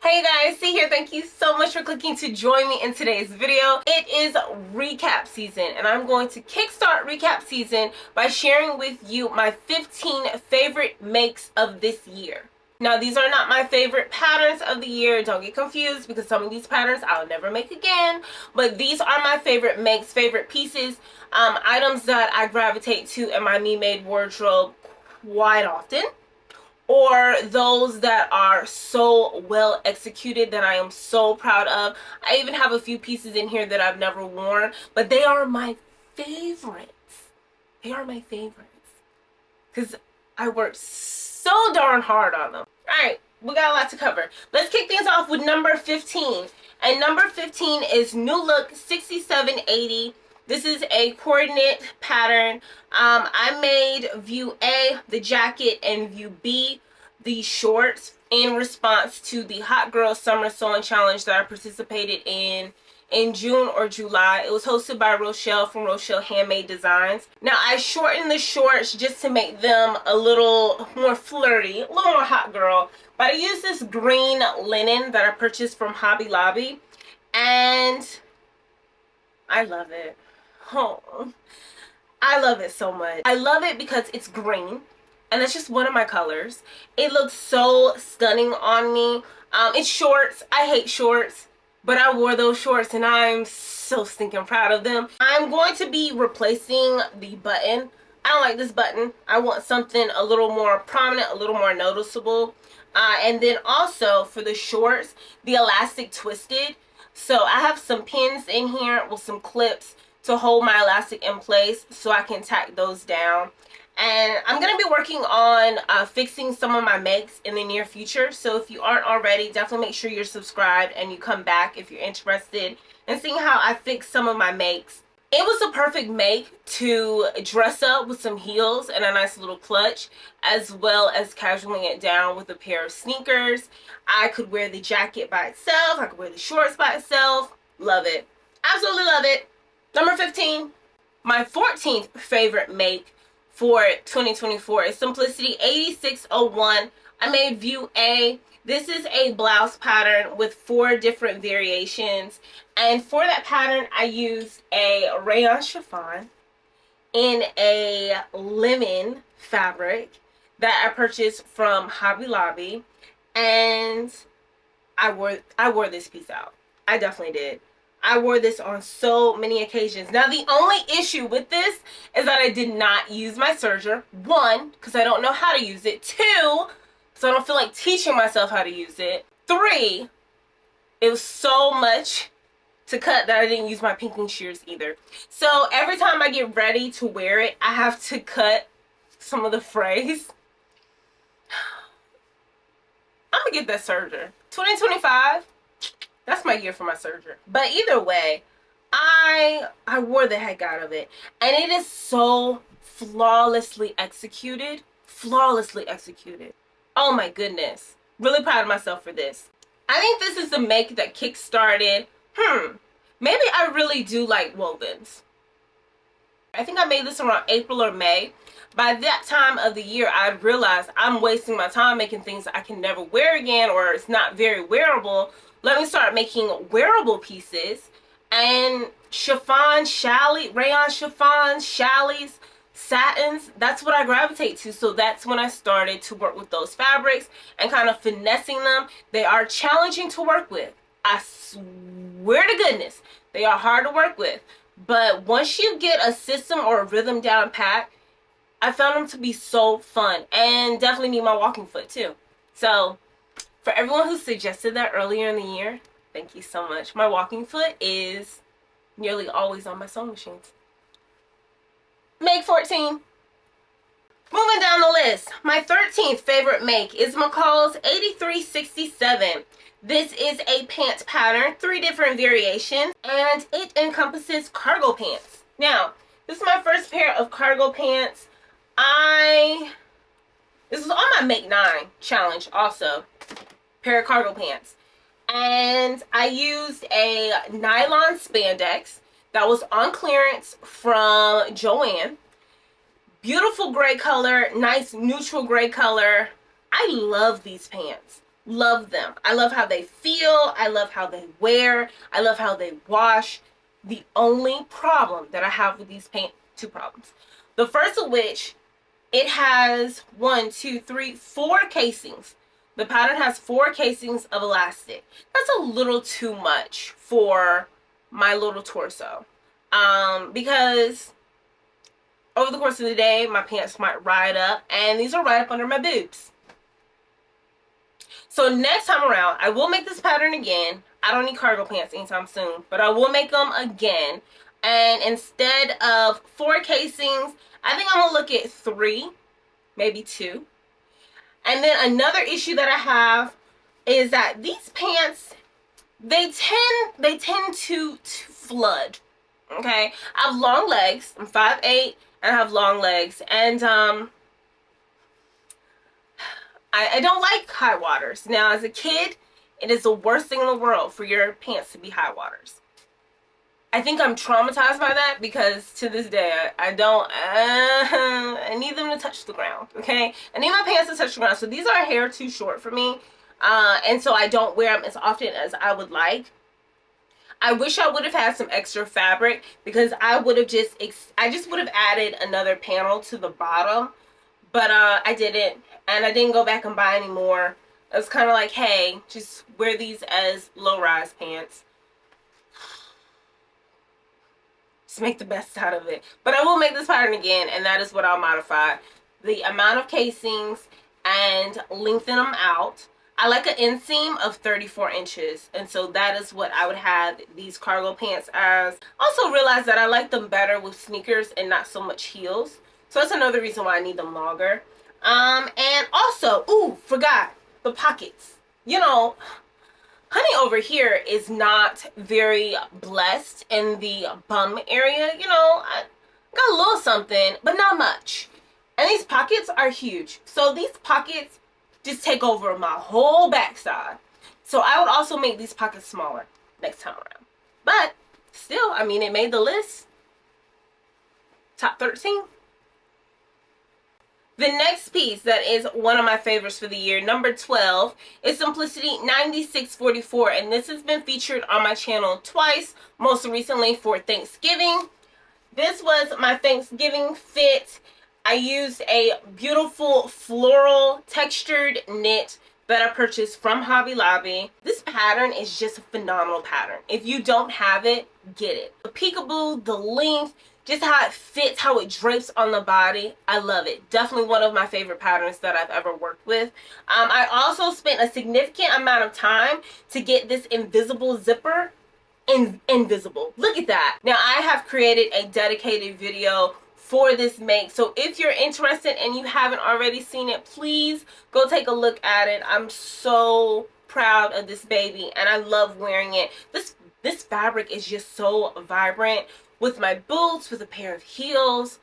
Hey guys, C here. Thank you so much for clicking to join me in today's video. It is recap season and I'm going to kickstart recap season by sharing with you my 15 favorite makes of this year. Now these are not my favorite patterns of the year, don't get confused, because some of these patterns I'll never make again, but these are my favorite makes, favorite pieces, items that I gravitate to in my me-made wardrobe quite often, or those that are so well executed that I am so proud of. I even have a few pieces in here that I've never worn, but they are my favorites. They are my favorites because I worked so darn hard on them. Alright, we got a lot to cover. Let's kick things off with number 15. And number 15 is New Look 6780. This is a coordinate pattern. I made View A, the jacket, and View B, the shorts, in response to the Hot Girl Summer Sewing Challenge that I participated in June or July. It was hosted by Rochelle from Rochelle Handmade Designs. Now I shortened the shorts just to make them a little more flirty, a little more hot girl. But I used this green linen that I purchased from Hobby Lobby, and I love it. Oh, I love it so much. I love it because it's green, and that's just one of my colors. It looks so stunning on me. It's shorts. I hate shorts, but I wore those shorts and I'm so stinking proud of them. I'm going to be replacing the button. I don't like this button. I want something a little more prominent, a little more noticeable. And then also for the shorts, the elastic twisted. So I have some pins in here with some clips to hold my elastic in place so I can tack those down. And I'm going to be working on fixing some of my makes in the near future. So if you aren't already, definitely make sure you're subscribed and you come back if you're interested in seeing how I fix some of my makes. It was a perfect make to dress up with some heels and a nice little clutch, as well as casualing it down with a pair of sneakers. I could wear the jacket by itself. I could wear the shorts by itself. Love it. Absolutely love it. Number 15, my 14th favorite make for 2024 is Simplicity 8601. I made View A. This is a blouse pattern with 4 different variations. And for that pattern, I used a rayon chiffon in a lemon fabric that I purchased from Hobby Lobby. And I wore this piece out. I definitely did. I wore this on so many occasions. Now, the only issue with this is that I did not use my serger. 1, because I don't know how to use it. 2, so I don't feel like teaching myself how to use it. 3, it was so much to cut that I didn't use my pinking shears either. So every time I get ready to wear it, I have to cut some of the frays. I'm gonna get that serger. 2025. That's my year for my serger. But either way, I wore the heck out of it. And it is so flawlessly executed. Flawlessly executed. Oh my goodness. Really proud of myself for this. I think this is the make that kick-started, maybe I really do like wovens. I think I made this around April or May. By that time of the year, I realized I'm wasting my time making things that I can never wear again, or it's not very wearable. Let me start making wearable pieces, and chiffon, Chalis, rayon chiffons, Chalis, satins, that's what I gravitate to. So that's when I started to work with those fabrics and kind of finessing them. They are challenging to work with. I swear to goodness, they are hard to work with. But once you get a system or a rhythm down pat, I found them to be so fun, and definitely need my walking foot too. So for everyone who suggested that earlier in the year, thank you so much. My walking foot is nearly always on my sewing machines. Make 14. Moving down the list, my 13th favorite make is McCall's 8367. This is a pants pattern, 3 different variations, and it encompasses cargo pants. Now, this is my first pair of cargo pants. This was on my Make 9 challenge also. Pair of cargo pants. And I used a nylon spandex that was on clearance from JoAnn. Beautiful gray color, nice neutral gray color. I love these pants. Love them. I love how they feel. I love how they wear. I love how they wash. The only problem that I have with these pants, two problems. The first of which, it has 1, 2, 3, 4 casings. The pattern has 4 casings of elastic. That's a little too much for my little torso. Because over the course of the day, my pants might ride up, and these are right up under my boobs. So next time around, I will make this pattern again. I don't need cargo pants anytime soon, but I will make them again. And instead of 4 casings, I think I'm gonna look at 3, maybe 2. And then another issue that I have is that these pants, they tend to flood. Okay, I have long legs. I'm 5'8", and I have long legs, and I don't like high waters. Now, as a kid, it is the worst thing in the world for your pants to be high waters. I think I'm traumatized by that because to this day, I need them to touch the ground, okay? I need my pants to touch the ground. So these are a hair too short for me, and so I don't wear them as often as I would like. I wish I would have had some extra fabric because I would have I just would have added another panel to the bottom, but I didn't, and I didn't go back and buy any more. It was kind of like, hey, just wear these as low-rise pants. Just make the best out of it. But I will make this pattern again, and that is what I'll modify. The amount of casings and lengthen them out. I like an inseam of 34 inches, and so that is what I would have these cargo pants as. Also realize that I like them better with sneakers and not so much heels. So that's another reason why I need them longer. And also, ooh, forgot the pockets. You know, honey over here is not very blessed in the bum area. You know, I got a little something, but not much. And these pockets are huge. So these pockets just take over my whole backside. So I would also make these pockets smaller next time around. But still, I mean, it made the list. Top 13. The next piece that is one of my favorites for the year, number 12, is Simplicity 9644. And this has been featured on my channel twice, most recently for Thanksgiving. This was my Thanksgiving fit. I used a beautiful floral textured knit that I purchased from Hobby Lobby. This pattern is just a phenomenal pattern. If you don't have it, get it. The peekaboo, the length, just how it fits, how it drapes on the body. I love it. Definitely one of my favorite patterns that I've ever worked with. I also spent a significant amount of time to get this invisible zipper invisible. Look at that. Now, I have created a dedicated video for this make, so if you're interested and you haven't already seen it, please go take a look at it. I'm so proud of this baby, and I love wearing it. This fabric is just so vibrant with my boots, with a pair of heels.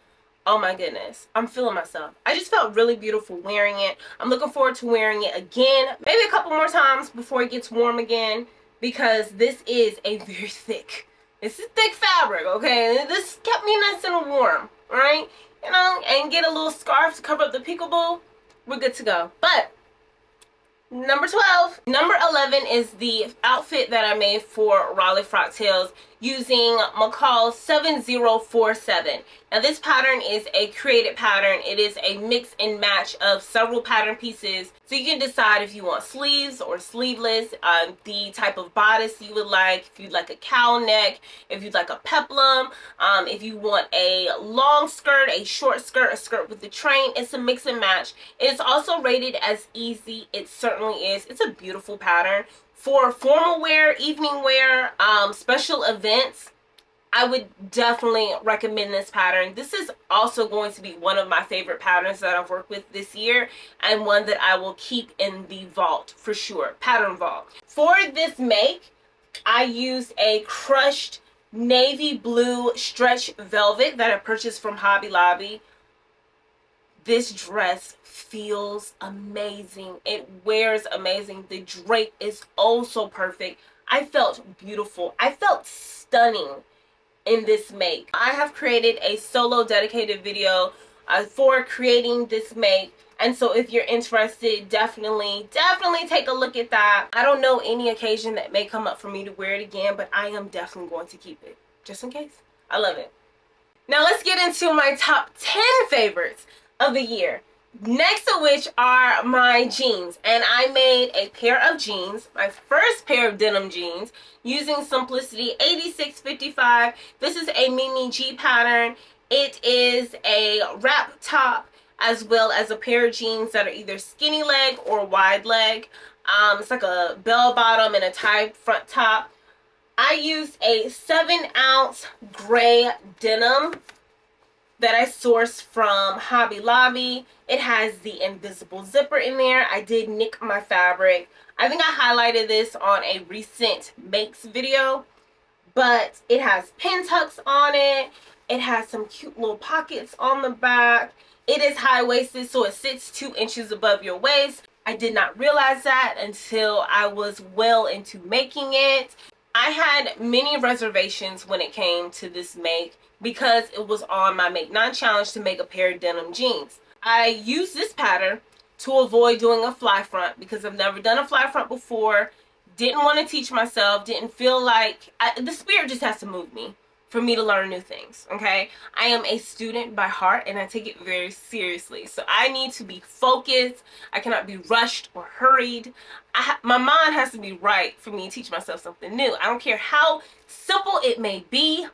Oh my goodness, I'm feeling myself. I just felt really beautiful wearing it. I'm looking forward to wearing it again, maybe a couple more times before it gets warm again, because this is a very thick, it's a thick fabric, okay? This kept me nice and warm, right? You know, and get a little scarf to cover up the peekaboo, we're good to go. But number 12. Number 11 is the outfit that I made for Raleigh Frocktails using McCall 7047. Now this pattern is a created pattern. It is a mix and match of several pattern pieces. So you can decide if you want sleeves or sleeveless, the type of bodice you would like, if you'd like a cowl neck, if you'd like a peplum, if you want a long skirt, a short skirt, a skirt with the train. It's a mix and match. It's also rated as easy. It certainly is. It's a beautiful pattern. For formal wear, evening wear, special events, I would definitely recommend this pattern. This is also going to be one of my favorite patterns that I've worked with this year, and one that I will keep in the vault for sure, pattern vault. For this make, I used a crushed navy blue stretch velvet that I purchased from Hobby Lobby. This dress feels amazing. It wears amazing. The drape is oh so perfect. I felt beautiful. I felt stunning in this make. I have created a solo dedicated video for creating this make. And so if you're interested, definitely take a look at that. I don't know any occasion that may come up for me to wear it again, but I am definitely going to keep it just in case. I love it. Now let's get into my top 10 favorites of the year. Next of which are my jeans. And I made a pair of jeans, my first pair of denim jeans, using Simplicity 8655. This is a mini G pattern. It is a wrap top as well as a pair of jeans that are either skinny leg or wide leg. It's like a bell bottom and a tie front top. I used a 7-ounce gray denim that I sourced from Hobby Lobby. It has the invisible zipper in there. I did nick my fabric. I think I highlighted this on a recent makes video, but it has pin tucks on it. It has some cute little pockets on the back. It is high-waisted, so it sits 2 inches above your waist. I did not realize that until I was well into making it. I had many reservations when it came to this make because it was on my Make 9 challenge to make a pair of denim jeans. I used this pattern to avoid doing a fly front because I've never done a fly front before. Didn't want to teach myself. Didn't feel like... the spirit just has to move me for me to learn new things, okay? I am a student by heart and I take it very seriously. So I need to be focused. I cannot be rushed or hurried. My mind has to be right for me to teach myself something new. I don't care how simple it may be.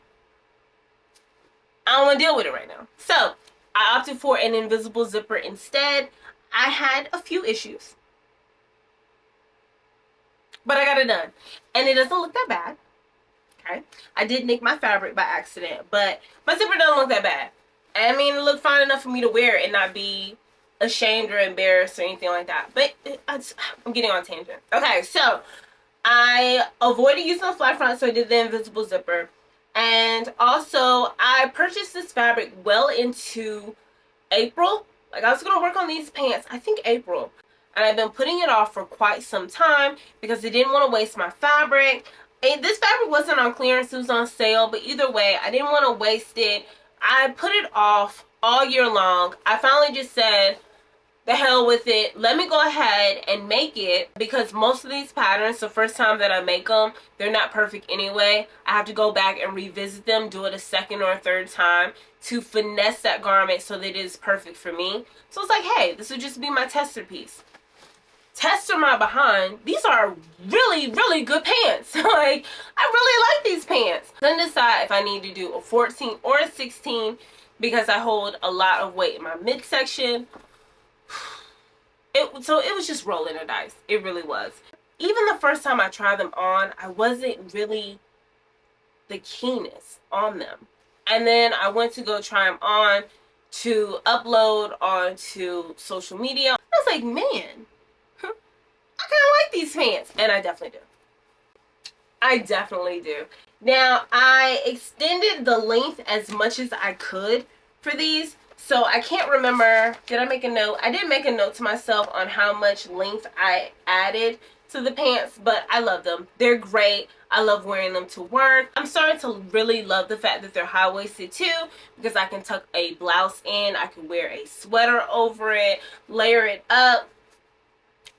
I don't want to deal with it right now. So I opted for an invisible zipper instead. I had a few issues, but I got it done. And it doesn't look that bad. Okay. I did nick my fabric by accident, but my zipper doesn't look that bad. I mean, it looked fine enough for me to wear it and not be ashamed or embarrassed or anything like that. But I'm getting on a tangent. Okay, so I avoided using the flat front, so I did the invisible zipper. And also, I purchased this fabric well into April. Like, I was going to work on these pants, I think April. And I've been putting it off for quite some time because I didn't want to waste my fabric. And this fabric wasn't on clearance, it was on sale, but either way, I didn't want to waste it. I put it off all year long. I finally just said, the hell with it. Let me go ahead and make it, because most of these patterns, the first time that I make them, they're not perfect anyway. I have to go back and revisit them, do it a second or a third time to finesse that garment so that it is perfect for me. So it's like, hey, this would just be my tester piece. Tester my behind, these are really, really good pants. Like, I really like these pants. Then decide if I need to do a 14 or a 16 because I hold a lot of weight in my midsection. So it was just rolling the dice. It really was. Even the first time I tried them on, I wasn't really the keenest on them. And then I went to go try them on to upload onto social media. I was like, man, I kind of like these pants. And I definitely do. I definitely do. Now, I extended the length as much as I could for these. So I can't remember, did I make a note? I did make a note to myself on how much length I added to the pants, but I love them. They're great. I love wearing them to work. I'm starting to really love the fact that they're high-waisted too, because I can tuck a blouse in. I can wear a sweater over it, layer it up.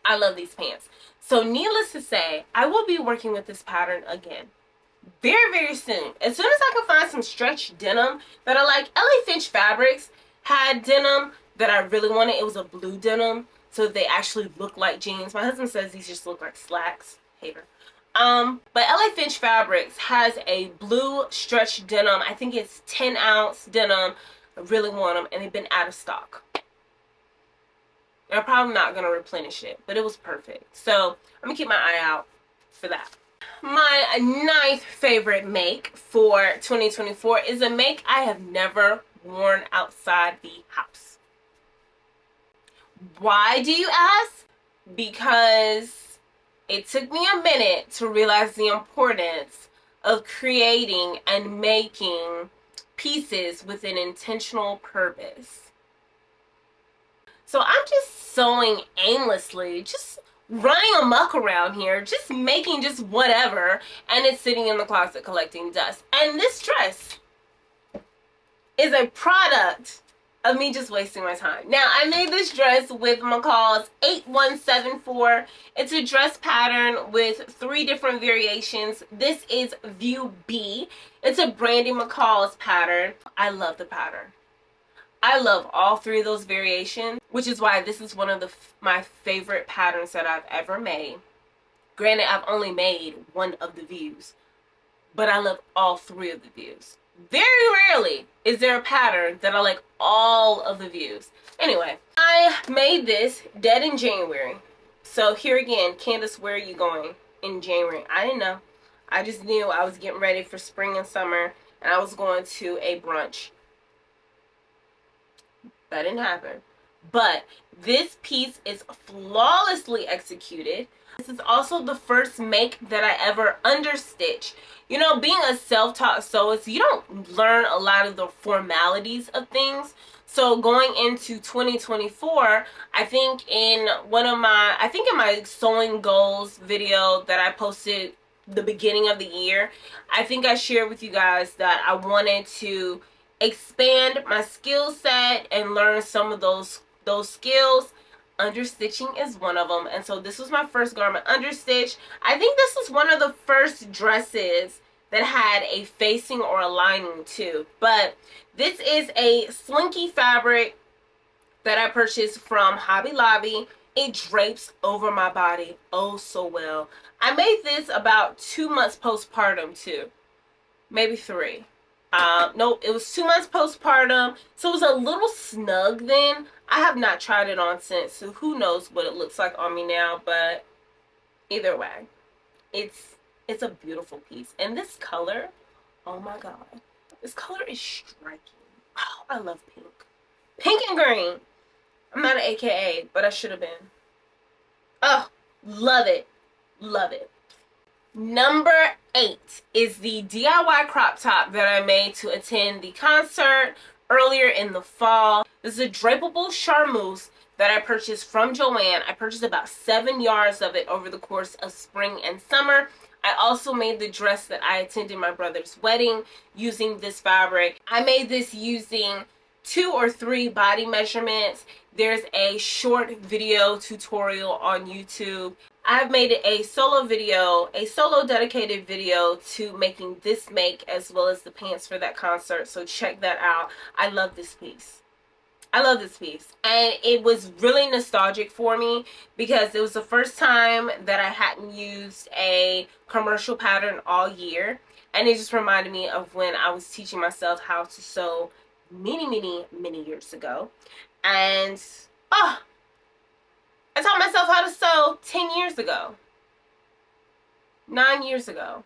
I love these pants. So needless to say, I will be working with this pattern again very, very soon. As soon as I can find some stretch denim that I like. LA Finch Fabrics had denim that I really wanted. It was a blue denim, so they actually look like jeans. My husband says these just look like slacks. Hater. But LA Finch Fabrics has a blue stretch denim. I think it's 10-ounce denim. I really want them, and they've been out of stock. And I'm probably not going to replenish it, but it was perfect. So I'm going to keep my eye out for that. My 9th favorite make for 2024 is a make I have never worn outside the house. Why, do you ask? Because it took me a minute to realize the importance of creating and making pieces with an intentional purpose. So I'm just sewing aimlessly, just running amok around here, just making just whatever, and it's sitting in the closet collecting dust. And this dress is a product of me just wasting my time. Now, I made this dress with McCall's 8174. It's a dress pattern with 3 different variations. This is View B. It's a Brandy McCall's pattern. I love the pattern. I love all 3 of those variations, which is why this is one of my favorite patterns that I've ever made. Granted, I've only made one of the views, but I love all 3 of the views. Very rarely is there a pattern that I like all of the views. Anyway, I made this dead in January. So here again, Candace, where are you going in January? I didn't know. I just knew I was getting ready for spring and summer, and I was going to a brunch. That didn't happen. But this piece is flawlessly executed. This is also the first make that I ever understitch. You know, being a self-taught sewist, you don't learn a lot of the formalities of things. So going into 2024, I think in my sewing goals video that I posted the beginning of the year, I think I shared with you guys that I wanted to expand my skill set and learn some of those skills. Understitching is one of them, and so this was my first garment understitch. I think this was one of the first dresses that had a facing or a lining too. But this is a slinky fabric that I purchased from Hobby Lobby. It drapes over my body oh so well. I made this about 2 months postpartum too, maybe 3. Nope, it was 2 months postpartum, so it was a little snug then. I have not tried it on since, so who knows what it looks like on me now, but either way, it's a beautiful piece. And this color, oh my god, this color is striking. Oh, I love pink. Pink and green. I'm not an AKA, but I should have been. Oh, love it. Love it. Number 8 is the DIY crop top that I made to attend the concert earlier in the fall. This is a drapable charmeuse that I purchased from JoAnn. I purchased about 7 yards of it over the course of spring and summer. I also made the dress that I attended my brother's wedding using this fabric. I made this using 2 or 3 body measurements. There's a short video tutorial on YouTube. I've made a solo video, a solo dedicated video to making this make as well as the pants for that concert, so check that out. I love this piece. I love this piece, and it was really nostalgic for me because it was the first time that I hadn't used a commercial pattern all year, and it just reminded me of when I was teaching myself how to sew many years ago. And I taught myself how to sew 10 years ago. 9 years ago.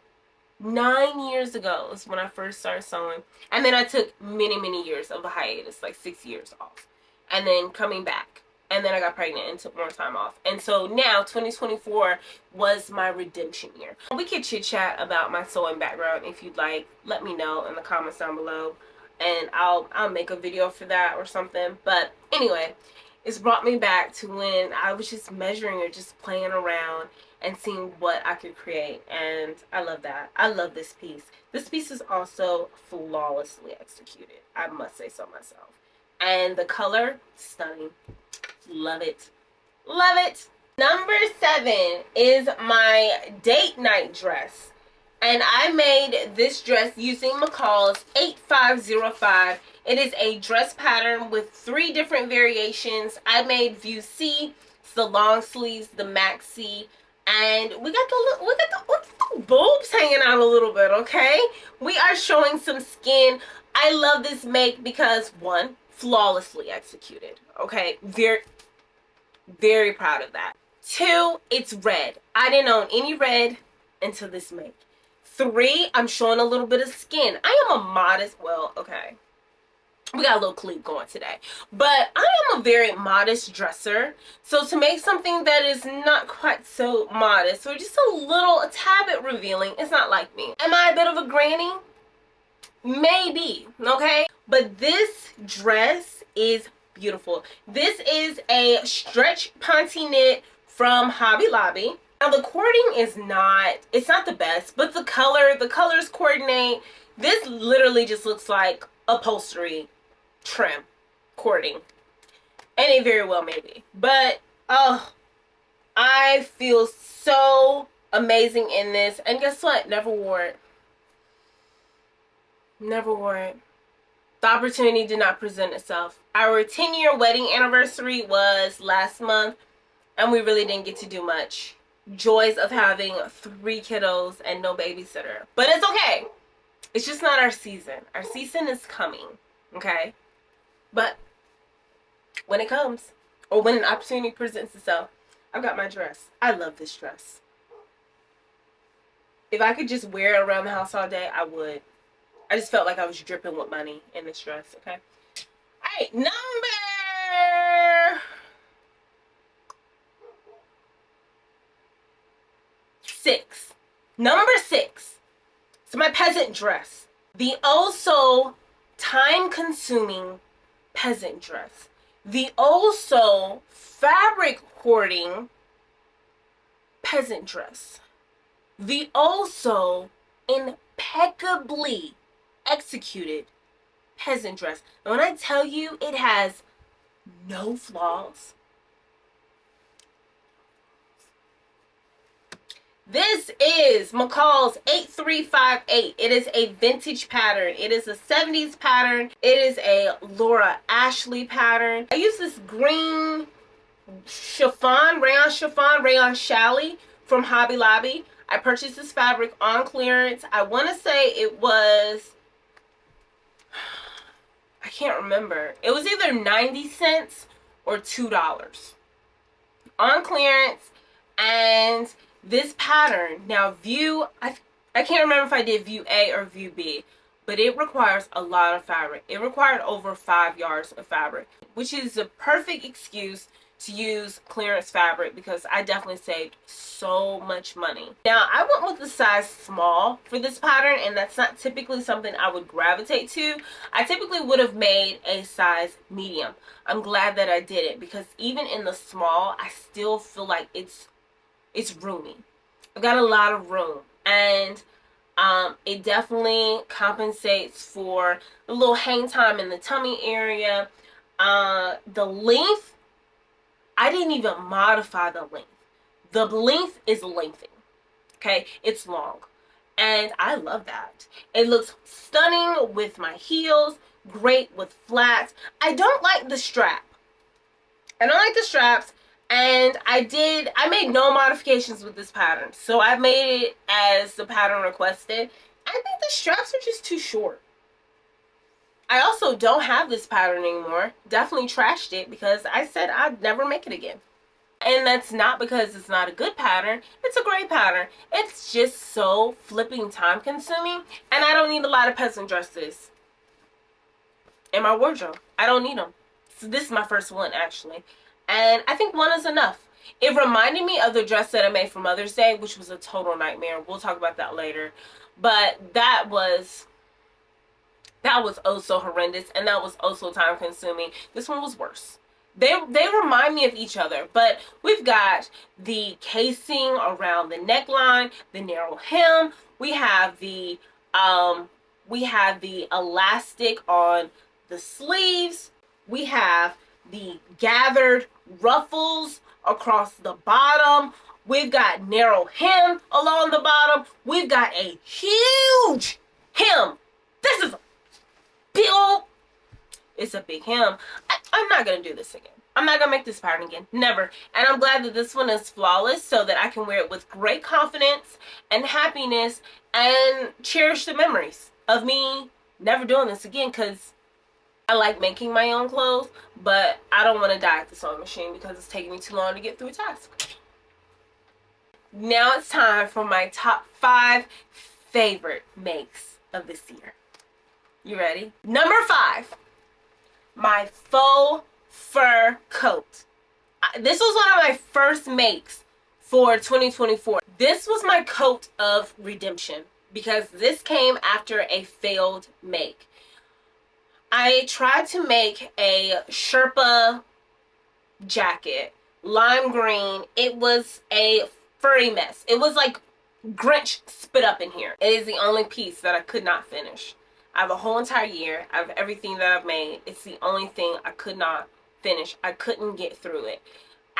9 years ago is when I first started sewing. And then I took many years of a hiatus, like 6 years off. And then coming back. And then I got pregnant and took more time off. And so now 2024 was my redemption year. We could chit chat about my sewing background if you'd like. Let me know in the comments down below. And I'll make a video for that or something. But anyway, it's brought me back to when I was just measuring or just playing around and seeing what I could create. And I love that. I love this piece. This piece is also flawlessly executed. I must say so myself. And the color, stunning. Love it. Love it. Number 7 is my date night dress. And I made this dress using McCall's 8505. It is a dress pattern with 3 different variations. I made View C, it's the long sleeves, the maxi, and we got the boobs hanging out a little bit, okay? We are showing some skin. I love this make because 1, flawlessly executed, okay? Very proud of that. 2, it's red. I didn't own any red until this make. 3, I'm showing a little bit of skin. I am a modest, well, okay. We got a little clique going today. But I am a very modest dresser. So to make something that is not quite so modest, or just a tad bit revealing, it's not like me. Am I a bit of a granny? Maybe, okay? But this dress is beautiful. This is a stretch ponte knit from Hobby Lobby. Now the cording is it's not the best, but the colors coordinate. This literally just looks like upholstery trim. courting. And it very well may be. But, oh, I feel so amazing in this. And guess what? Never wore it. Never wore it. The opportunity did not present itself. Our 10-year wedding anniversary was last month, and we really didn't get to do much. Joys of having 3 kiddos and no babysitter. But it's okay. It's just not our season. Our season is coming, okay? But when it comes, or when an opportunity presents itself, I've got my dress. I love this dress. If I could just wear it around the house all day, I would. I just felt like I was dripping with money in this dress, okay? All right, number 6. Number 6. So my peasant dress. The also time-consuming peasant dress. The also fabric hoarding peasant dress. The also impeccably executed peasant dress. And when I tell you it has no flaws, this is McCall's 8358. It is a vintage pattern. It is a 70s pattern. It is a Laura Ashley pattern. I use this green chiffon, rayon Chalis from Hobby Lobby. I purchased this fabric on clearance. I want to say it was, I can't remember. It was either 90 cents or $2 on clearance. And this pattern, now I can't remember if I did view A or view B, but it requires a lot of fabric. It required over 5 yards of fabric, which is a perfect excuse to use clearance fabric because I definitely saved so much money. Now, I went with the size small for this pattern, and that's not typically something I would gravitate to. I typically would have made a size medium. I'm glad that I did it because even in the small, I still feel like it's roomy. I've got a lot of room, and it definitely compensates for the little hang time in the tummy area. The length, I didn't even modify the length. The length is lengthy. Okay, it's long. And I love that. It looks stunning with my heels, great with flats. I don't like the strap. I don't like the straps, and I made no modifications with this pattern. So I made it as the pattern requested. I think the straps are just too short. I also don't have this pattern anymore. Definitely trashed it because I said I'd never make it again. And that's not because it's not a good pattern. It's a great pattern. It's just so flipping time consuming. And I don't need a lot of peasant dresses in my wardrobe. I don't need them. So this is my first one actually. And I think one is enough. It reminded me of the dress that I made for Mother's Day, which was a total nightmare. We'll talk about that later. But that was oh so horrendous, and that was oh so time consuming. This one was worse. They remind me of each other, but we've got the casing around the neckline, the narrow hem. We have the elastic on the sleeves. We have the gathered ruffles across the bottom. We've got narrow hem along the bottom. We've got a huge hem. This is big old, it's a big hem. I'm not going to do this again. I'm not going to make this pattern again. Never. And I'm glad that this one is flawless so that I can wear it with great confidence and happiness and cherish the memories of me never doing this again, because I like making my own clothes, but I don't want to die at the sewing machine because it's taking me too long to get through a task. Now it's time for my top 5 favorite makes of this year. You ready? Number 5, my faux fur coat. This was one of my first makes for 2024. This was my coat of redemption because this came after a failed make. I tried to make a Sherpa jacket, lime green. It was a furry mess. It was like Grinch spit up in here. It is the only piece that I could not finish. I have a whole entire year. I have everything that I've made. It's the only thing I could not finish. I couldn't get through it.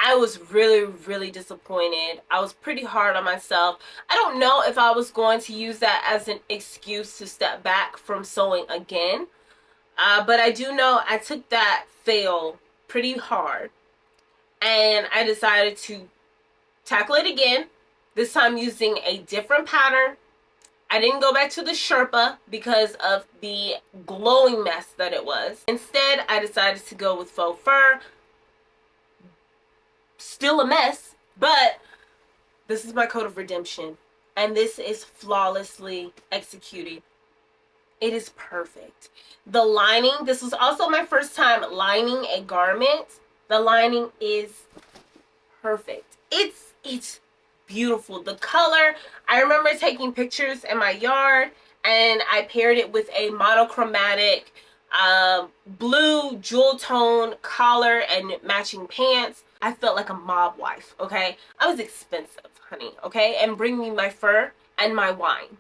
I was really, really disappointed. I was pretty hard on myself. I don't know if I was going to use that as an excuse to step back from sewing again. But I do know I took that fail pretty hard. And I decided to tackle it again. This time using a different pattern. I didn't go back to the Sherpa because of the glowing mess that it was. Instead, I decided to go with faux fur. Still a mess, but this is my code of redemption. And this is flawlessly executed. It is perfect. The lining, this was also my first time lining a garment. The lining is perfect. It's beautiful. The color, I remember taking pictures in my yard and I paired it with a monochromatic blue jewel tone collar and matching pants. I felt like a mob wife, okay? I was expensive, honey, okay? And bring me my fur and my wine,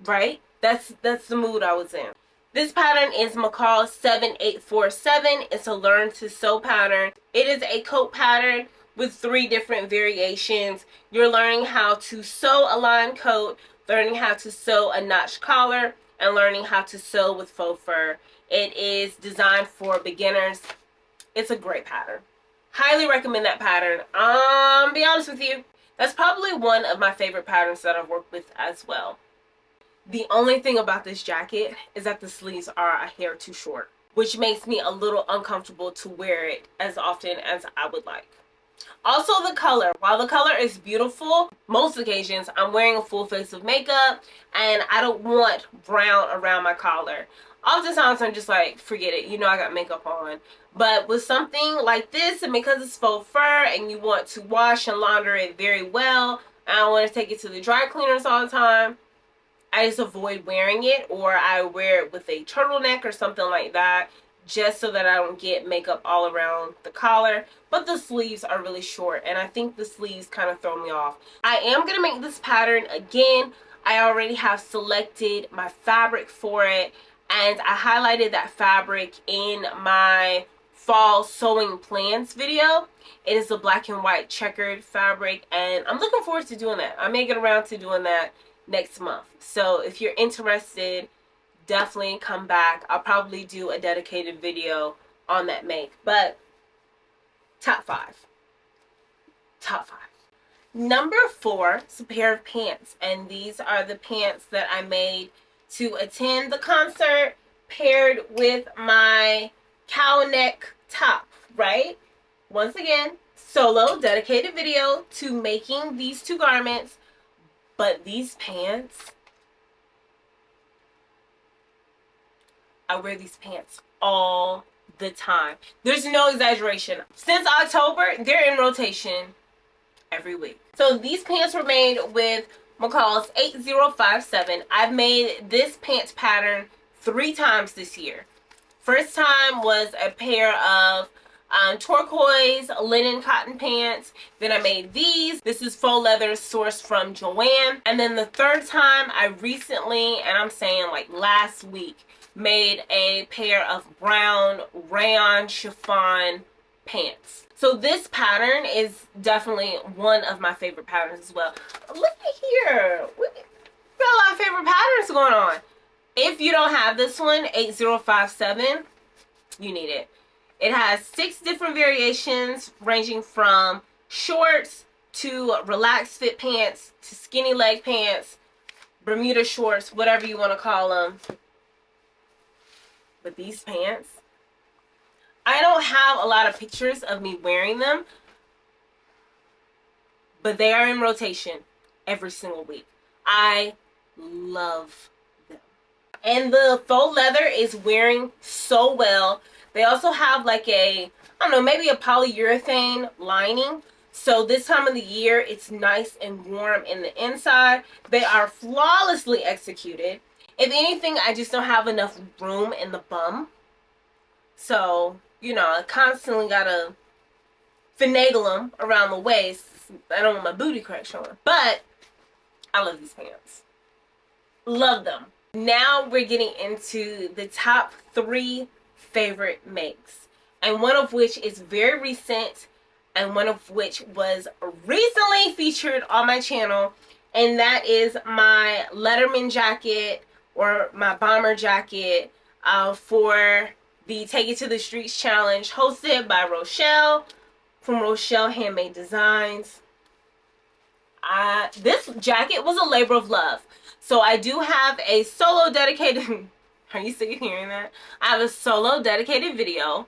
right? That's the mood I was in. This pattern is McCall 7847. It's a learn to sew pattern. It is a coat pattern with 3 different variations. You're learning how to sew a line coat, learning how to sew a notch collar, and learning how to sew with faux fur. It is designed for beginners. It's a great pattern. Highly recommend that pattern. Be honest with you, that's probably one of my favorite patterns that I've worked with as well. The only thing about this jacket is that the sleeves are a hair too short, which makes me a little uncomfortable to wear it as often as I would like. Also the color. While the color is beautiful, most occasions I'm wearing a full face of makeup and I don't want brown around my collar. Oftentimes I'm just like, forget it, you know I got makeup on. But with something like this, and because it's faux fur and you want to wash and launder it very well, and I don't want to take it to the dry cleaners all the time, I just avoid wearing it, or I wear it with a turtleneck or something like that, just so that I don't get makeup all around the collar. But the sleeves are really short, and I think the sleeves kind of throw me off. I am going to make this pattern again. I already have selected my fabric for it, and I highlighted that fabric in my fall sewing plans video. It is a black and white checkered fabric, and I'm looking forward to doing that. I may get around to doing that next month. So if you're interested, definitely come back. I'll probably do a dedicated video on that make. But top 5. Number 4 is a pair of pants, and these are the pants that I made to attend the concert, paired with my cow neck top, right? Once again, solo dedicated video to making these 2 garments. But these pants, I wear these pants all the time. There's no exaggeration. Since October, they're in rotation every week. So these pants were made with McCall's 8057. I've made this pants pattern 3 times this year. First time was a pair of turquoise linen cotton pants. Then I made these. This is faux leather sourced from JoAnn. And then the third time, I recently, and I'm saying like last week, made a pair of brown rayon chiffon pants. So this pattern is definitely one of my favorite patterns as well. Look at here. We got a lot of favorite patterns going on. If you don't have this one, 8057, you need it. It has 6 different variations ranging from shorts to relaxed fit pants to skinny leg pants, Bermuda shorts, whatever you want to call them. But these pants, I don't have a lot of pictures of me wearing them, but they are in rotation every single week. I love them. And the faux leather is wearing so well. They also have like a, I don't know, maybe a polyurethane lining. So this time of the year, it's nice and warm in the inside. They are flawlessly executed. If anything, I just don't have enough room in the bum. So, you know, I constantly gotta finagle them around the waist. I don't want my booty crack showing. But I love these pants. Love them. Now we're getting into the top 3 favorite makes, and one of which is very recent, and one of which was recently featured on my channel, and that is my Letterman jacket, or my bomber jacket, for the Take It to the Streets challenge hosted by Rochelle from Rochelle Handmade Designs. This jacket was a labor of love. So I do have a solo dedicated, are you sick of hearing that? I have a solo dedicated video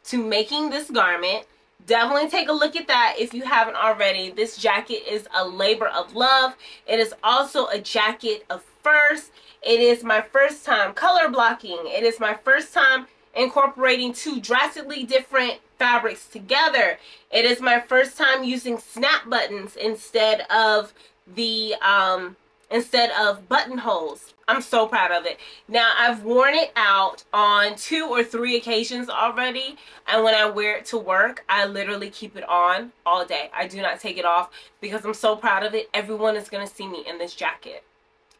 to making this garment. Definitely take a look at that if you haven't already. This jacket is a labor of love. It is also a jacket of firsts. It is my first time color blocking. It is my first time incorporating 2 drastically different fabrics together. It is my first time using snap buttons instead of the buttonholes. I'm so proud of it. Now, I've worn it out on 2 or 3 occasions already, and when I wear it to work, I literally keep it on all day. I do not take it off because I'm so proud of it. Everyone is going to see me in this jacket.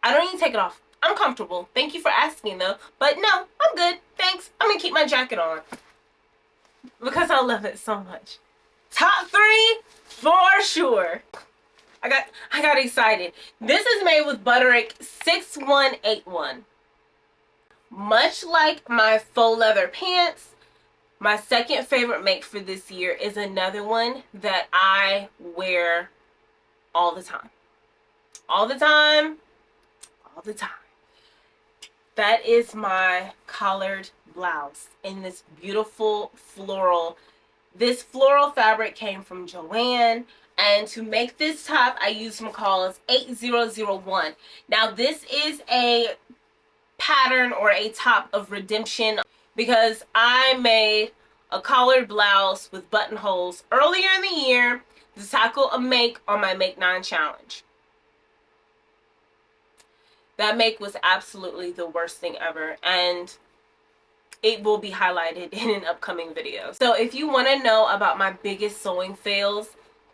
I don't even take it off. I'm comfortable. Thank you for asking, though. But no, I'm good. Thanks. I'm going to keep my jacket on because I love it so much. Top 3 for sure. I got excited. This is made with Butterick 6181. Much like my faux leather pants, my second favorite make for this year is another one that I wear all the time. All the time. All the time. That is my collared blouse in this beautiful floral. This floral fabric came from JoAnn. And to make this top, I used McCall's 8001. Now, this is a pattern or a top of redemption because I made a collared blouse with buttonholes earlier in the year to tackle a make on my Make 9 challenge. That make was absolutely the worst thing ever, and it will be highlighted in an upcoming video. So if you want to know about my biggest sewing fails,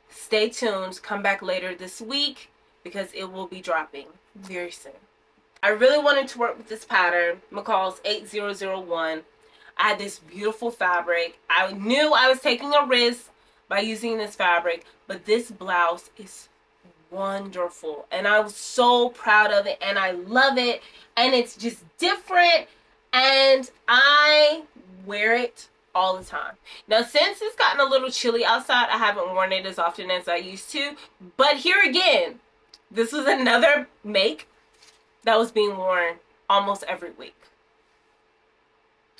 stay tuned. Come back later this week because it will be dropping very soon. I really wanted to work with this pattern, McCall's 8001. I had this beautiful fabric. I knew I was taking a risk by using this fabric, but this blouse is wonderful and I was so proud of it and I love it, and it's just different and I wear it all the time. Now, since it's gotten a little chilly outside, I haven't worn it as often as I used to, but here again, this was another make that was being worn almost every week.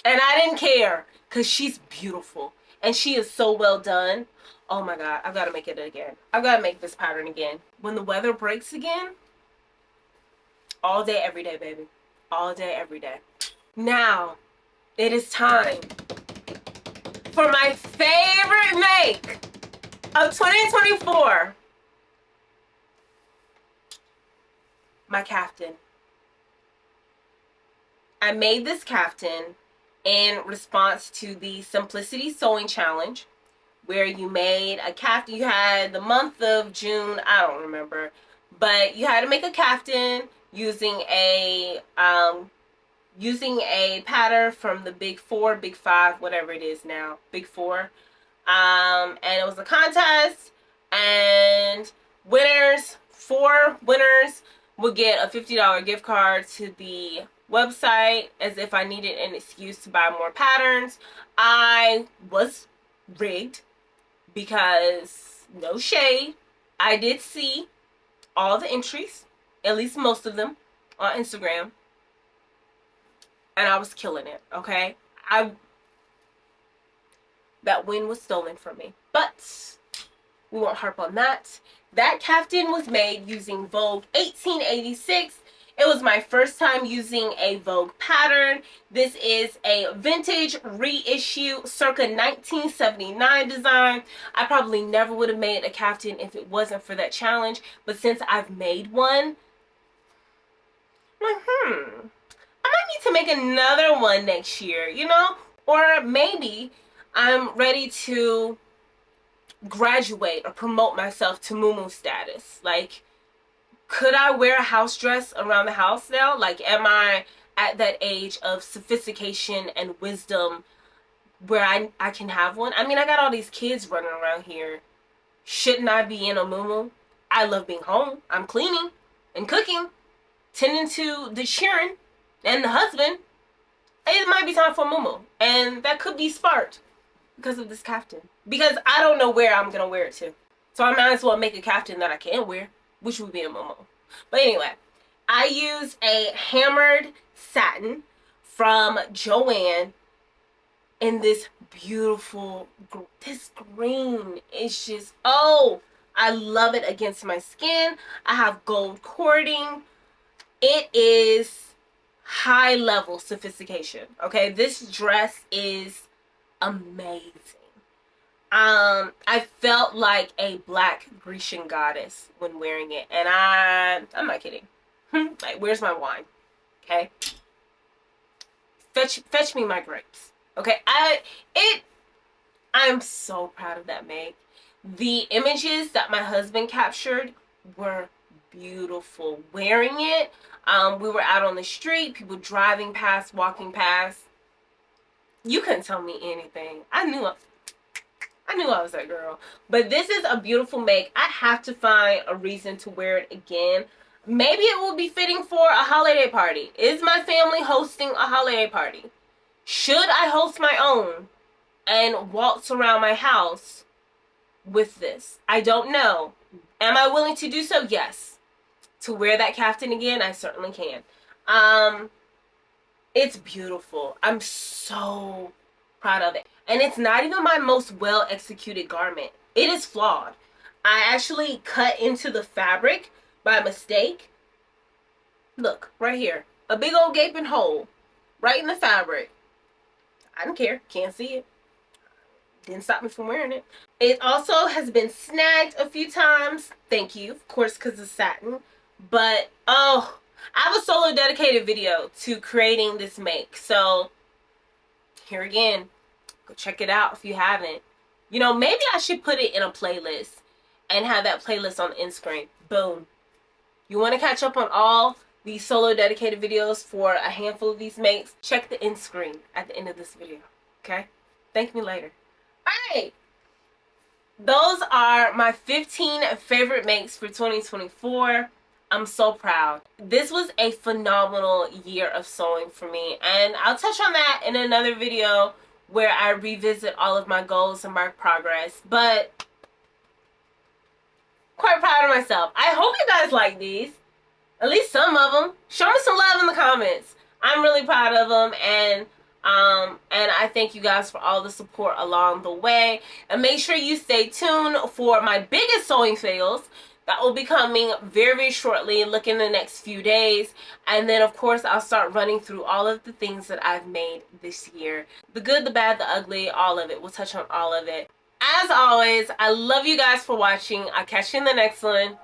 And I didn't care because she's beautiful and she is so well done. Oh my God, I've got to make it again. I've got to make this pattern again. When the weather breaks again, all day, every day, baby. All day, every day. Now, it is time for my favorite make of 2024. My caftan. I made this caftan in response to the Simplicity Sewing Challenge, where you made a caftan. You had the month of June, I don't remember, but you had to make a caftan using a pattern from the Big Four, Big Five, whatever it is now, Big Four. And it was a contest, and 4 winners would get a $50 gift card to the website, as if I needed an excuse to buy more patterns. I was rigged because, no shade, I did see all the entries, at least most of them, on Instagram, and I was killing it, okay? That win was stolen from me, but we won't harp on that. That caftan was made using Vogue 1886. It was my first time using a Vogue pattern. This is a vintage reissue circa 1979 design. I probably never would have made a caftan if it wasn't for that challenge, but since I've made one, I'm like, I might need to make another one next year, you know? Or maybe I'm ready to graduate or promote myself to muumuu status. Like, Could I wear a house dress around the house now? Like, am I at that age of sophistication and wisdom where I can have one? I mean, I got all these kids running around here. Shouldn't I be in a muumuu? I love being home. I'm cleaning and cooking, tending to the children and the husband. It might be time for a muumuu. And that could be sparked because of this kaftan. Because I don't know where I'm going to wear it to. So I might as well make a kaftan that I can wear, which would be a muumuu. But anyway, I use a hammered satin from JoAnn in this beautiful, this green is just, oh, I love it against my skin. I have gold cording. It is high level sophistication. Okay, this dress is amazing. I felt like a black Grecian goddess when wearing it, and I'm not kidding. Like, where's my wine? Okay, fetch me my grapes. Okay, I'm so proud of that make. The images that my husband captured were beautiful. Wearing it, we were out on the street, people driving past, walking past. You couldn't tell me anything. I knew I was that girl. But this is a beautiful make. I have to find a reason to wear it again. Maybe it will be fitting for a holiday party. Is my family hosting a holiday party? Should I host my own and waltz around my house with this? I don't know. Am I willing to do so? Yes. To wear that kaftan again, I certainly can. It's beautiful. I'm so proud of it. And it's not even my most well executed garment. It is flawed. I actually cut into the fabric by mistake. Look, right here. A big old gaping hole right in the fabric. I don't care. Can't see it. Didn't stop me from wearing it. It also has been snagged a few times. Thank you. Of course, because it's satin. But, oh, I have a solo dedicated video to creating this make. So, here again. Go check it out if you haven't. You know, maybe I should put it in a playlist and have that playlist on the end screen. Boom. You want to catch up on all these solo dedicated videos for a handful of these makes? Check the end screen at the end of this video. Okay? Thank me later. Alright. Those are my 15 favorite makes for 2024. I'm so proud. This was a phenomenal year of sewing for me. And I'll touch on that in another video where I revisit all of my goals and my progress. But quite proud of myself. I hope you guys like these. At least some of them. Show me some love in the comments. I'm really proud of them, and I thank you guys for all the support along the way. And make sure you stay tuned for my biggest sewing fails that will be coming very, very shortly. Look in the next few days. And then, of course, I'll start running through all of the things that I've made this year. The good, the bad, the ugly, all of it. We'll touch on all of it. As always, I love you guys for watching. I'll catch you in the next one.